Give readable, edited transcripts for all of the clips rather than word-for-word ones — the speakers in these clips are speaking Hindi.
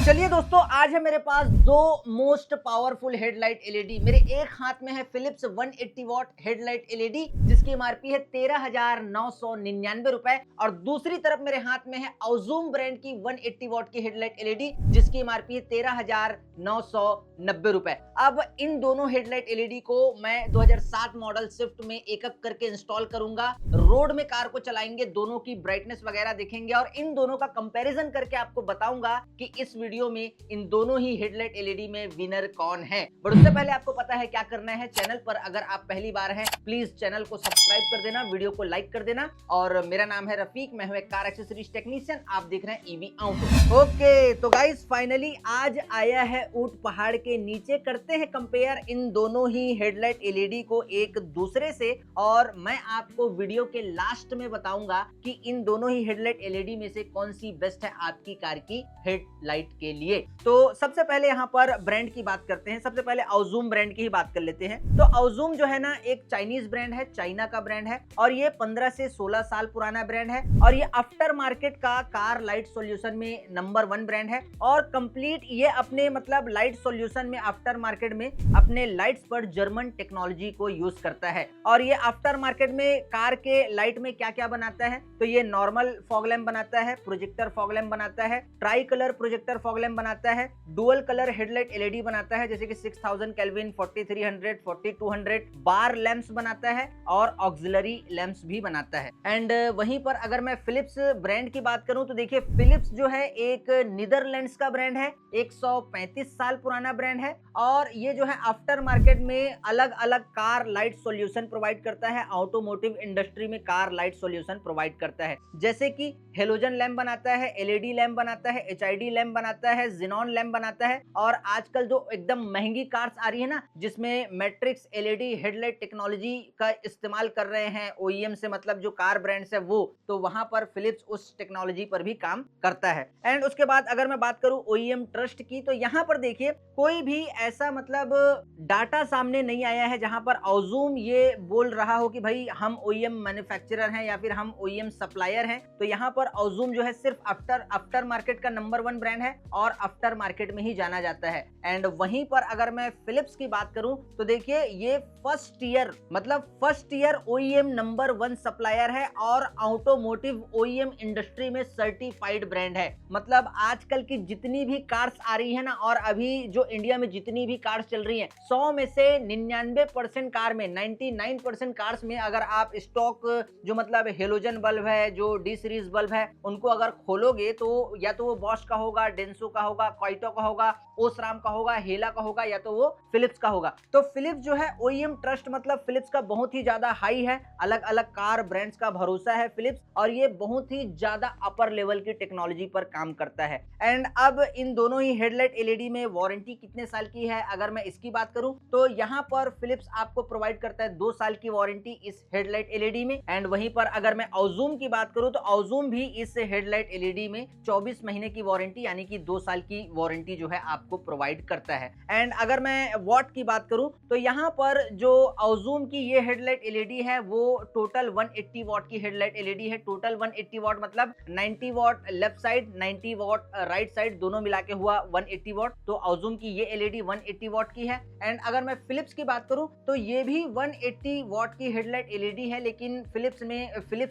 चलिए दोस्तों, आज है मेरे पास दो मोस्ट पावरफुल हेडलाइट एलईडी। मेरे एक हाथ में है फिलिप्स 180 वॉट हेडलाइट एलईडी जिसकी एमआरपी है 13,999 रुपए, और दूसरी तरफ मेरे हाथ में है औजूम ब्रांड की 180 वॉट की हेडलाइट एलईडी जिसकी एमआरपी है 13,990 रुपए। अब इन दोनों हेडलाइट एलईडी को मैं 2007 मॉडल स्विफ्ट में एक एक करके इंस्टॉल करूंगा। रोड में कार को चलाएंगे, दोनों की ब्राइटनेस वगैरह देखेंगे और इन दोनों का कंपैरिजन करके आपको बताऊंगा कि इस वीडियो में इन दोनों ही हेडलाइट एलईडी में विनर कौन है। बट उससे पहले आपको पता है क्या करना है। चैनल पर अगर आप पहली बार हैं, प्लीज चैनल को सब्सक्राइब कर देना, वीडियो को लाइक कर देना। और मेरा नाम है रफीक, मैं हूं एक कार एक्सेसरीज टेक्नीशियन, आप देख रहे हैं ईवी ऑटो। ओके तो गाइस, फाइनली आज आया है ऊंट पहाड़ के नीचे। करते हैं कंपेयर इन दोनों ही हेडलाइट एलईडी को एक दूसरे से, और मैं आपको वीडियो के लास्ट में बताऊंगा कि इन दोनों ही हेडलाइट एलईडी में से कौन सी बेस्ट है आपकी कार की हेडलाइट के लिए। तो सबसे पहले यहाँ पर ब्रांड की बात करते हैं। सबसे पहले औजूम ब्रांड की ही बात कर लेते हैं। तो औजूम जो है ना, एक चाइनीज ब्रांड है, चाइना का ब्रांड है, और ये 15 से 16 साल पुराना ब्रांड है, और ये आफ्टर मार्केट का कार लाइट सॉल्यूशन में नंबर 1 ब्रांड है। और कंप्लीट ये अपने मतलब लाइट सॉल्यूशन में आफ्टर मार्केट में अपने लाइट्स पर जर्मन टेक्नोलॉजी को यूज करता है। और ये आफ्टर मार्केट में कार के लाइट में क्या क्या बनाता है, तो ये नॉर्मल फॉग लैम्प बनाता है, प्रोजेक्टर फॉग लैम्प बनाता है, try colour projector fog lamp बनाता है, डुअल कलर हेडलाइट एलईडी बनाता है जैसे कि 6000 केल्विन, 4300, 4200 बार लैंप्स बनाता है, और ऑक्सिलरी लैंप्स भी बनाता है। एंड वहीं पर अगर मैं फिलिप्स ब्रांड की बात करूं तो देखिए, फिलिप्स जो है एक नीदरलैंड्स का ब्रांड है, 135 साल पुराना ब्रांड है, और ये जो है आफ्टर मार्केट में अलग अलग कार लाइट सॉल्यूशन प्रोवाइड करता है। ऑटोमोटिव इंडस्ट्री में कार लाइट सॉल्यूशन प्रोवाइड करता है, जैसे कि हेलोजन लैंप बनाता है, एलईडी लैंप बनाता है, एचआईडी लैंप बनाता है, जिनॉन लैंप बनाता है। और आजकल जो एकदम महंगी कार्स आ रही है ना, जिसमें मैट्रिक्स एलईडी हेडलाइट टेक्नोलॉजी का इस्तेमाल कर रहे हैं ओईएम से, मतलब जो कार ब्रांड्स है वो, तो वहां पर फिलिप्स उस टेक्नोलॉजी पर भी काम करता है। एंड उसके बाद अगर मैं बात करूं ओईएम ट्रस्ट की, तो यहाँ पर देखिए कोई भी ऐसा मतलब डाटा सामने नहीं आया है जहां पर औजूम ये बोल रहा हो कि भाई हम ओईएम मैन्युफैक्चरर हैं या फिर हम ओईएम सप्लायर हैं। तो यहाँ पर औजूम जो है सिर्फ आफ्टर मार्केट का नंबर 1 ब्रांड है और आफ्टर मार्केट में ही जाना जाता है। एंड वहीं पर अगर मैं फिलिप्स की बात करूं तो देखिए, ये first year OEM number 1 supplier है और ऑटोमोटिव ओईएम इंडस्ट्री में सर्टिफाइड ब्रांड है। मतलब आजकल की जितनी भी कार्स आ रही है ना, और अभी जो इंडिया में जितनी भी कार्स चल रही हैं, 100 में से 99% कार में, 99% कार्स में अगर आप स्टॉक जो मतलब हेलोजन बल्ब है, जो डी सीरीज बल्ब है, उनको अगर खोलोगे तो या तो वो बॉश का होगा, डेंसो का होगा, क्वाइटो का होगा, ओसराम का होगा, हेला का होगा, या तो वो फिलिप्स का होगा। तो फिलिप्स जो है ओईएम ट्रस्ट मतलब फिलिप्स का बहुत ही ज्यादा हाई है, अलग अलग कार ब्रांड्स का भरोसा है फिलिप्स, और ये बहुत ही ज्यादा अपर लेवल की टेक्नोलॉजी पर काम करता है। एंड अब इन दोनों ही हेडलाइट एलईडी में वारंटी कितने साल की है, अगर मैं इसकी बात करूं तो यहाँ पर फिलिप्स आपको प्रोवाइड करता है 2 साल की वारंटी इस हेडलाइट एलईडी में। एंड वहीं पर अगर मैं औजूम की बात करूं तो औजूम भी इस हेडलाइट एलईडी में 24 महीने की वारंटी यानी कि 2 साल की वारंटी जो है आपको प्रोवाइड करता है। एंड अगर मैं वॉट की बात करूं तो यहाँ पर जो औजूम की ये हेडलाइट एलईडी है वो टोटल 180 वॉट की हेडलाइट एलईडी है। टोटल 180 वॉट मतलब 90 what left side, 90 what right side, दोनों मिला के हुआ 180 वॉट। तो औजूम की ये एलईडी 180 वॉट की है। एंड अगर मैं फिलिप्स की बात करूं तो ये भी 180 वॉट की हेडलाइट एलईडी है, लेकिन फिलिप्स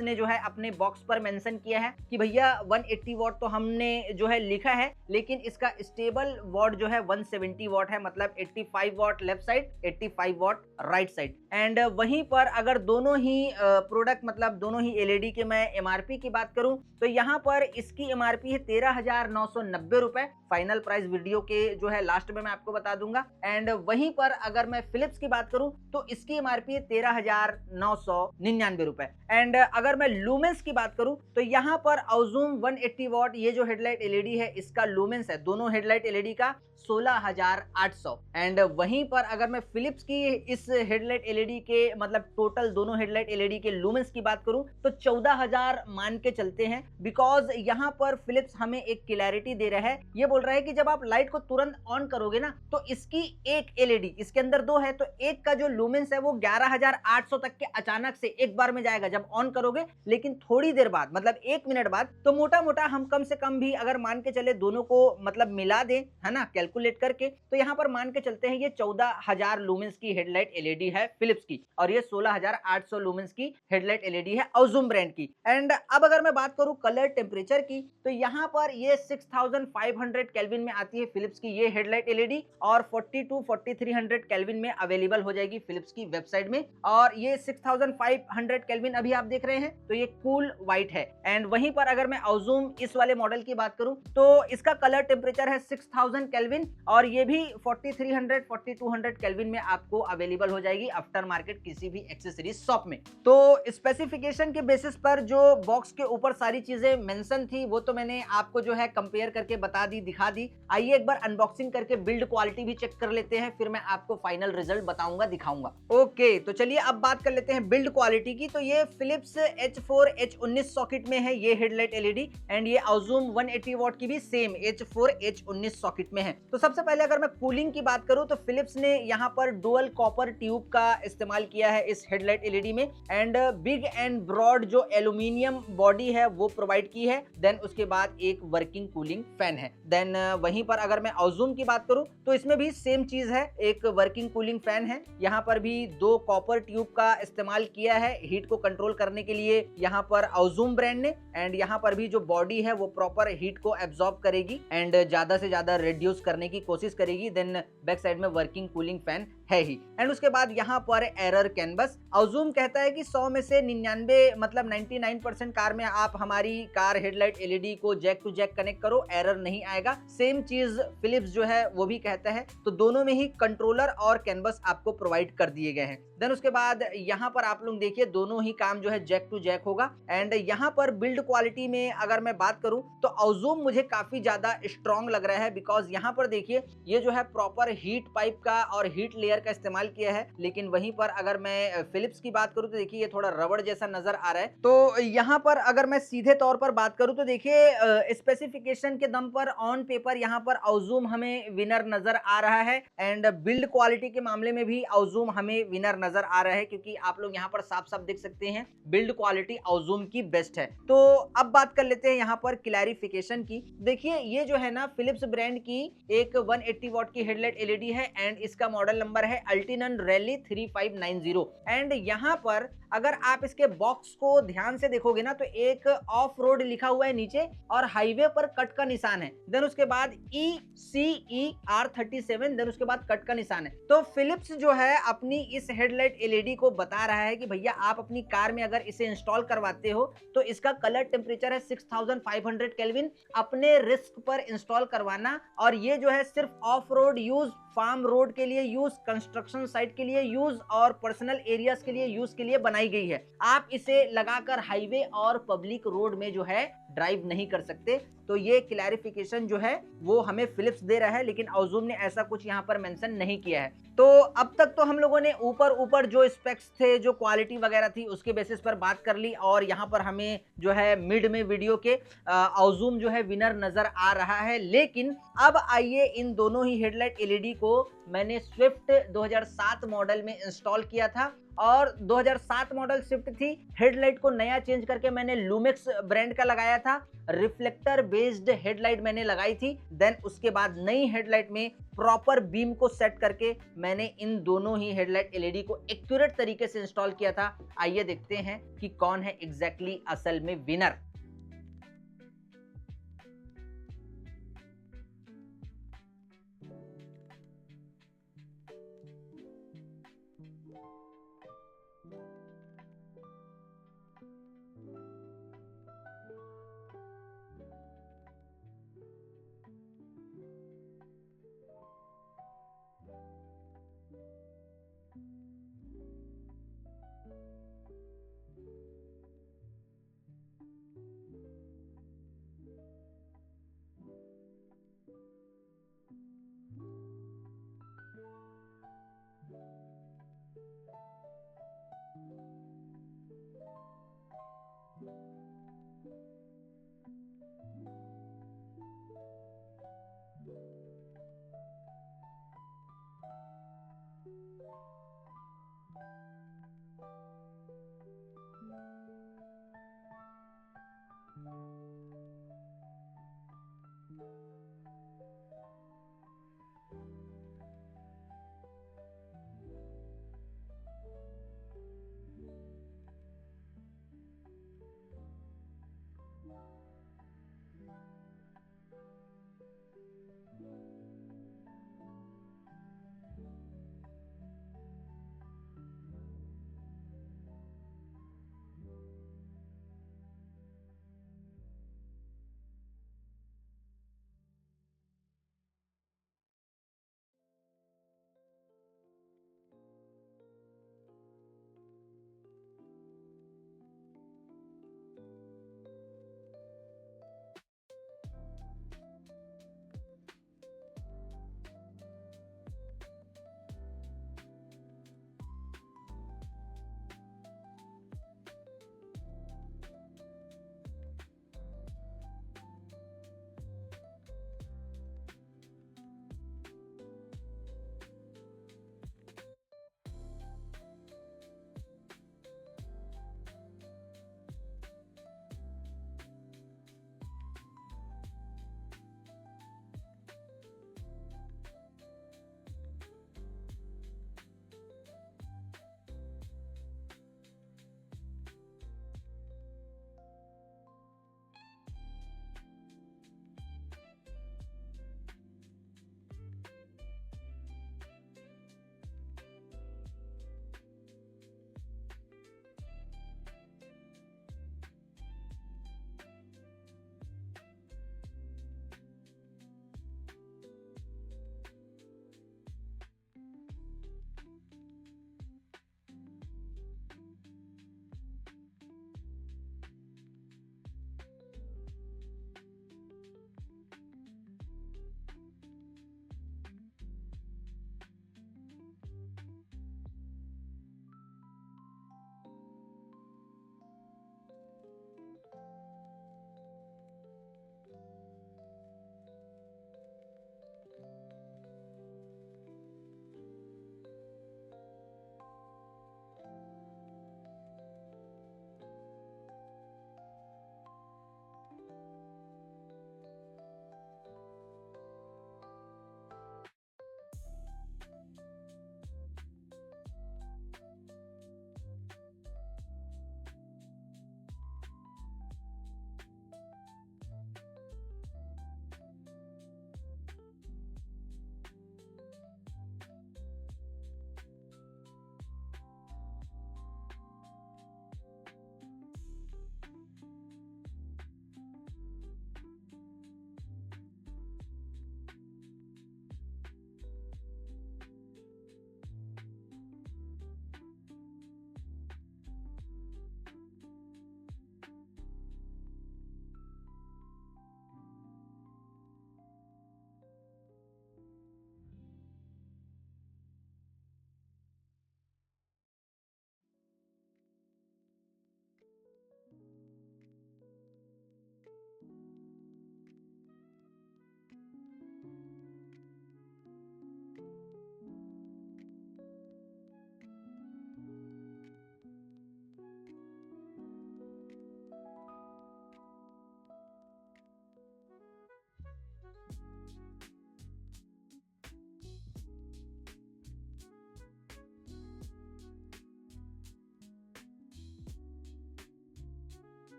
ने जो है अपने बॉक्स पर मेंशन किया है कि भैया 180 वॉट तो हमने जो है लिखा है, लेकिन इसका स्टेबल वॉट जो है 170 वॉट है, मतलब 85 what left side, 85 what right side. And वहीं पर अगर दोनों ही प्रोडक्ट मतलब दोनों ही एलईडी के मैं एमआरपी की बात करूं तो यहाँ पर इसकी एमआरपी है 13,990 रुपए। फाइनल प्राइस वीडियो के जो है लास्ट में मैं आपको बता दूंगा। एंड वहीं पर अगर मैं फिलिप्स की बात करूं तो इसकी एमआरपी है 13,999 रुपए। एंड अगर मैं लूमेंस की बात करूं तो यहाँ पर औजूम 180 वॉट ये जो हेडलाइट एलईडी है, इसका लूमेंस है दोनों हेडलाइट एलईडी का 16,800। एंड वहीं पर अगर मैं फिलिप्स की इस हेडलाइट एलईडी के मतलब टोटल दोनों हेडलाइट एलईडी के लूमेंस की बात करूं तो 14,000 मान के चलते हैं, बिकॉज यहां पर फिलिप्स हमें एक क्लैरिटी दे रहा है। ये बोल रहा है कि जब आप लाइट को तुरंत ऑन करोगे ना तो इसकी एक एलईडी, इसके अंदर दो है तो एक का जो लूमेंस है वो 11,800 तक के अचानक से एक बार में जाएगा जब ऑन करोगे, लेकिन थोड़ी देर बाद मतलब 1 मिनट बाद तो मोटा मोटा हम कम से कम भी अगर मान के चले दोनों को मतलब मिला दें, है ना, कैलकुलेट करके, तो यहां पर मान के चलते हैं ये 14,000 लूमेंस की हेडलाइट एलईडी है फिलिप्स की, और ये 16,800 लूमेंस की हेडलाइट एलईडी है ऑज़ूम ब्रांड की। एंड अब अगर मैं बात करूं कलर टेम्परेचर की तो यहां पर ये 6500 केल्विन में आती है फिलिप्स की ये हेडलाइट एलईडी, और 42-4300 केल्विन में अवेलेबल हो जाएगी फिलिप्स की वेबसाइट में। और ये 6500 केल्विन अभी आप देख रहे हैं तो ये कूल व्हाइट है। एंड वहीं पर अगर मैं ऑज़ूम इस वाले मॉडल की बात करूं तो इसका कलर टेम्परेचर है 6000 केल्विन, और ये भी 4300-4200 केल्विन में आपको अवेलेबल हो जाएगी आफ्टर मार्केट किसी भी एक्सेसरीज शॉप में। तो स्पेसिफिकेशन के बेसिस पर जो बॉक्स के ऊपर सारी चीजें मेंशन थी वो तो मैंने आपको जो है कंपेयर करके बता दी, दिखा दी। आइए एक बार अनबॉक्सिंग करके बिल्ड क्वालिटी भी चेक कर लेते हैं, फिर मैं आपको फाइनल रिजल्ट बताऊंगा, दिखाऊंगा। ओके, तो चलिए अब बात कर लेते हैं बिल्ड क्वालिटी की। तो ये फिलिप्स H4 H19 सॉकेट में है ये हेडलाइट एलईडी, एंड ये ऑज़ूम 180 वॉट की भी सेम H4 H19 सॉकेट में है। तो सबसे पहले अगर मैं कूलिंग की बात करूं तो फिलिप्स ने यहां पर डुअल कॉपर ट्यूब का इस्तेमाल किया है इस हेडलाइट एलईडी में, एंड बिग एंड ब्रॉड जो एल्यूमिनियम बॉडी है वो प्रोवाइड की है। देन उसके बाद एक वर्किंग कूलिंग फैन है। देन वहीं पर अगर मैं ऑज़ूम की बात करूं तो इसमें भी सेम चीज है, एक वर्किंग कूलिंग फैन है। यहां पर भी 2 कॉपर ट्यूब का इस्तेमाल किया है हीट को कंट्रोल करने के लिए यहां पर ऑज़ूम ब्रांड ने, एंड यहां पर भी जो बॉडी है वो प्रॉपर हीट को एब्जॉर्ब करेगी एंड ज्यादा से ज्यादा रिड्यूस करने की कोशिश करेगी। देन बैक साइड में वर्किंग कूलिंग फैन है ही। एंड उसके बाद यहाँ पर एरर कैनवस, ऑज़ूम कहता है कि 100 में से 99 मतलब 99% कार में आप हमारी कार हेडलाइट एलईडी को जैक टू जैक कनेक्ट करो, एरर नहीं आएगा। सेम चीज फिलिप्स जो है वो भी कहता है। तो दोनों में ही कंट्रोलर और कैनवस आपको प्रोवाइड कर दिए गए हैं। देन उसके बाद यहाँ पर आप लोग देखिए दोनों ही काम जो है जैक टू जैक होगा। एंड यहाँ पर बिल्ड क्वालिटी में अगर मैं बात करूं तो ऑज़ूम मुझे काफी ज्यादा स्ट्रॉन्ग लग रहा है, बिकॉज यहाँ पर देखिए ये जो है प्रॉपर हीट पाइप का और हीट लेयर का इस्तेमाल किया है। लेकिन वहीं पर अगर मैं फिलिप्स की बात करूं तो देखिए ये थोड़ा रबड़ जैसा नजर आ रहा है। तो यहाँ पर अगर मैं सीधे तौर पर बात करूं तो देखिए स्पेसिफिकेशन के दम पर ऑन पेपर यहाँ पर ऑज़ूम हमें विनर नजर आ रहा है, एंड बिल्ड क्वालिटी के मामले में भी ऑज़ूम हमें विनर नजर आ रहा है, क्योंकि आप लोग यहाँ पर साफ साफ देख सकते हैं बिल्ड क्वालिटी ऑज़ूम की बेस्ट है। तो अब बात कर लेते हैं यहाँ पर क्लैरिफिकेशन की। देखिए ये जो है ना फिलिप्स ब्रांड की एक 180 वॉट की हेडलाइट एलईडी है, एंड इसका मॉडल नंबर है अल्टिनन रैली 3590। एंड यहाँ पर अगर आप इसके बॉक्स को ध्यान से देखोगे ना तो एक ऑफ रोड लिखा हुआ है नीचे और हाईवे पर कट का निशान है। देन उसके बाद ECER37, देन उसके बाद कट का निशान है। तो फिलिप्स जो है अपनी इस हेडलाइट एलईडी को बता रहा है कि भैया आप अपनी कार में अगर इसे इंस्टॉल करवाते हो तो इसका कलर टेम्परेचर है 6500 केल्विन, अपने रिस्क पर इंस्टॉल करवाना। और ये जो है सिर्फ off road use, farm road के लिए यूज, कंस्ट्रक्शन साइट के लिए यूज और पर्सनल एरियाज के लिए यूज के लिए बनाई गई है। आप इसे लगाकर हाईवे और पब्लिक रोड में जो है ड्राइव नहीं कर सकते। तो ये क्लैरिफिकेशन जो है वो हमें फिलिप्स दे रहा है, लेकिन ऑज़ूम ने ऐसा कुछ यहाँ पर मेंशन नहीं किया है। तो अब तक तो हम लोगों ने ऊपर जो स्पेक्स थे, जो क्वालिटी वगैरह थी उसके बेसिस पर बात कर ली, और यहाँ पर हमें जो है मिड में वीडियो के ऑज़ूम जो है विनर नजर आ रहा है। लेकिन अब आइए इन दोनों ही हेडलाइट एलईडी को मैंने स्विफ्ट 2007 मॉडल में इंस्टॉल किया था, और 2007 मॉडल स्विफ्ट थी। हेडलाइट को नया चेंज करके मैंने लूमेक्स ब्रांड का लगाया था, रिफ्लेक्टर बेस्ड हेडलाइट मैंने लगाई थी। देन उसके बाद नई हेडलाइट में प्रॉपर बीम को सेट करके मैंने इन दोनों ही हेडलाइट एलईडी को एक्यूरेट तरीके से इंस्टॉल किया था। आइए देखते हैं कि कौन है एग्जैक्टली असल में विनर।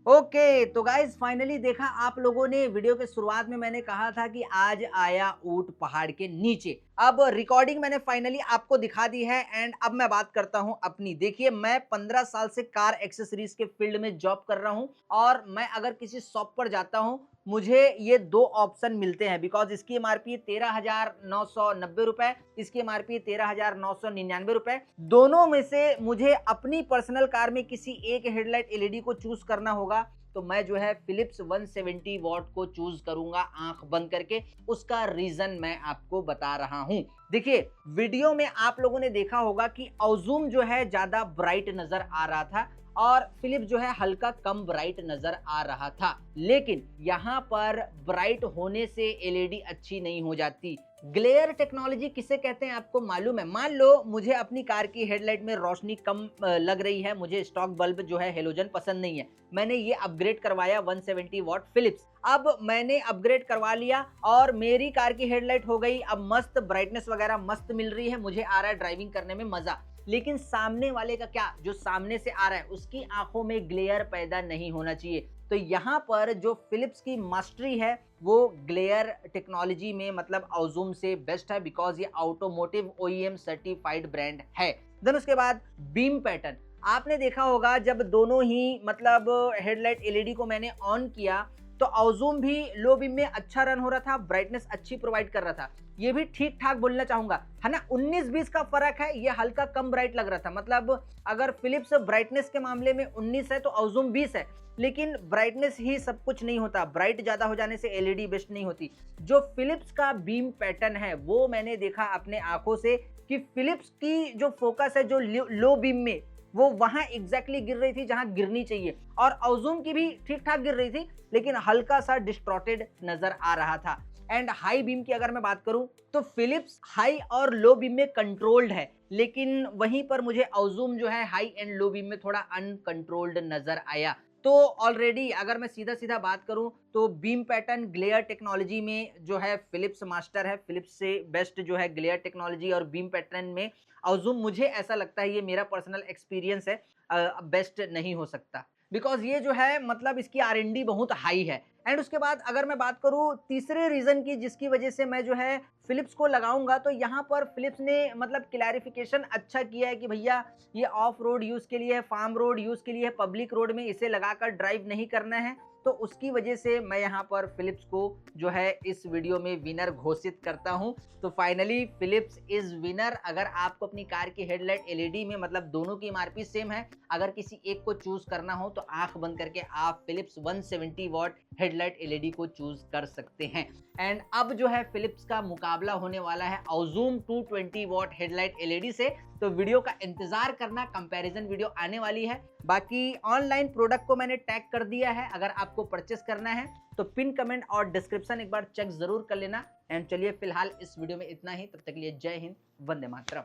ओके तो गाइज फाइनली देखा आप लोगों ने, वीडियो के शुरुआत में मैंने कहा था कि आज आया ऊंट पहाड़ के नीचे। अब रिकॉर्डिंग मैंने फाइनली आपको दिखा दी है एंड अब मैं बात करता हूं अपनी। देखिए मैं 15 साल से कार एक्सेसरीज के फील्ड में जॉब कर रहा हूं और मैं अगर किसी शॉप पर जाता हूं मुझे ये दो ऑप्शन मिलते हैं, बिकॉज इसकी एमआरपी 13,990 रुपए, इसकी एमआरपी 13,999 रुपए। दोनों में से मुझे अपनी पर्सनल कार में किसी एक हेडलाइट एलईडी को चूज करना होगा तो मैं जो है फिलिप्स 170 वॉट को चूज करूंगा आंख बंद करके। उसका रीजन मैं आपको बता रहा हूं। देखिए वीडियो में आप लोगों ने देखा होगा कि औजूम जो है ज्यादा ब्राइट नजर आ रहा था और फिलिप्स जो है हल्का कम ब्राइट नजर आ रहा था, लेकिन यहाँ पर ब्राइट होने से एलईडी अच्छी नहीं हो जाती। ग्लेयर टेक्नोलॉजी किसे कहते हैं आपको मालूम है? मान लो मुझे अपनी कार की हेडलाइट में रोशनी कम लग रही है, मुझे स्टॉक बल्ब जो है हेलोजन पसंद नहीं है, मैंने ये अपग्रेड करवाया 170 वॉट फिलिप्स। अब मैंने अपग्रेड करवा लिया और मेरी कार की हेडलाइट हो गई अब मस्त, ब्राइटनेस वगैरह मस्त मिल रही है, मुझे आ रहा है ड्राइविंग करने में मजा। लेकिन सामने वाले का क्या, जो सामने से आ रहा है उसकी आंखों में ग्लेयर पैदा नहीं होना चाहिए। तो यहाँ पर जो फिलिप्स की मास्टरी है वो ग्लेयर टेक्नोलॉजी में मतलब औजूम से बेस्ट है, बिकॉज ये ऑटोमोटिव ओईएम सर्टिफाइड ब्रांड है। देन उसके बाद बीम पैटर्न आपने देखा होगा, जब दोनों ही मतलब हेडलाइट एलईडी को मैंने ऑन किया तो औजूम भी लो बीम में अच्छा रन हो रहा था, ब्राइटनेस अच्छी प्रोवाइड कर रहा था। ये भी ठीक ठाक बोलना चाहूंगा, है ना। 19-20 का फर्क है, ये हल्का कम ब्राइट लग रहा था। मतलब अगर फिलिप्स ब्राइटनेस के मामले में 19 है तो औजूम 20 है, लेकिन ब्राइटनेस ही सब कुछ नहीं होता, ब्राइट ज्यादा हो जाने से एलईडी बेस्ट नहीं होती। जो फिलिप्स का बीम पैटर्न है वो मैंने देखा अपने आंखों से कि फिलिप्स की जो फोकस है जो लो बीम में वो वहां एग्जैक्टली गिर रही थी जहां गिरनी चाहिए, और औजूम की भी ठीक ठाक गिर रही थी लेकिन हल्का सा डिस्टॉर्टेड नजर आ रहा था। एंड हाई बीम की अगर मैं बात करूं तो फिलिप्स हाई और लो बीम में कंट्रोल्ड है, लेकिन वहीं पर मुझे औजूम जो है हाई एंड लो बीम में थोड़ा अनकंट्रोल्ड नजर आया। तो ऑलरेडी अगर मैं सीधा सीधा बात करूं तो बीम पैटर्न ग्लेयर टेक्नोलॉजी में जो है फिलिप्स मास्टर है, फिलिप्स से बेस्ट जो है ग्लेयर टेक्नोलॉजी और बीम पैटर्न में औजूम, मुझे ऐसा लगता है, ये मेरा पर्सनल एक्सपीरियंस है, बेस्ट नहीं हो सकता, बिकॉज ये जो है मतलब इसकी R&D बहुत हाई है। एंड उसके बाद अगर मैं बात करूं तीसरे रीजन की जिसकी वजह से मैं जो है फिलिप्स को लगाऊंगा, तो यहाँ पर फिलिप्स ने मतलब क्लैरिफिकेशन अच्छा किया है कि भैया ये ऑफ रोड यूज के लिए है, फार्म रोड यूज के लिए है, पब्लिक रोड में इसे लगाकर ड्राइव नहीं करना है। तो उसकी वजह से मैं यहाँ पर फिलिप्स को जो है इस वीडियो में विनर घोषित करता हूँ। तो फाइनली फिलिप्स इज विनर। अगर आपको अपनी कार की हेडलाइट एलईडी में मतलब दोनों की एमआरपी सेम है, अगर किसी एक को चूज करना हो तो आंख बंद करके आप फिलिप्स 170 वॉट हेडलाइट एलईडी को चूज कर सकते हैं। एंड अब जो है फिलिप्स का मुकाबला होने वाला है औजूम 220 वॉट हेडलाइट एलईडी से। तो वीडियो का इंतजार करना, कंपैरिजन वीडियो आने वाली है। बाकी ऑनलाइन प्रोडक्ट को मैंने टैग कर दिया है, अगर आपको परचेस करना है तो पिन कमेंट और डिस्क्रिप्शन एक बार चेक जरूर कर लेना। एंड चलिए फिलहाल इस वीडियो में इतना ही, तब तक के लिए जय हिंद, वंदे मातरम।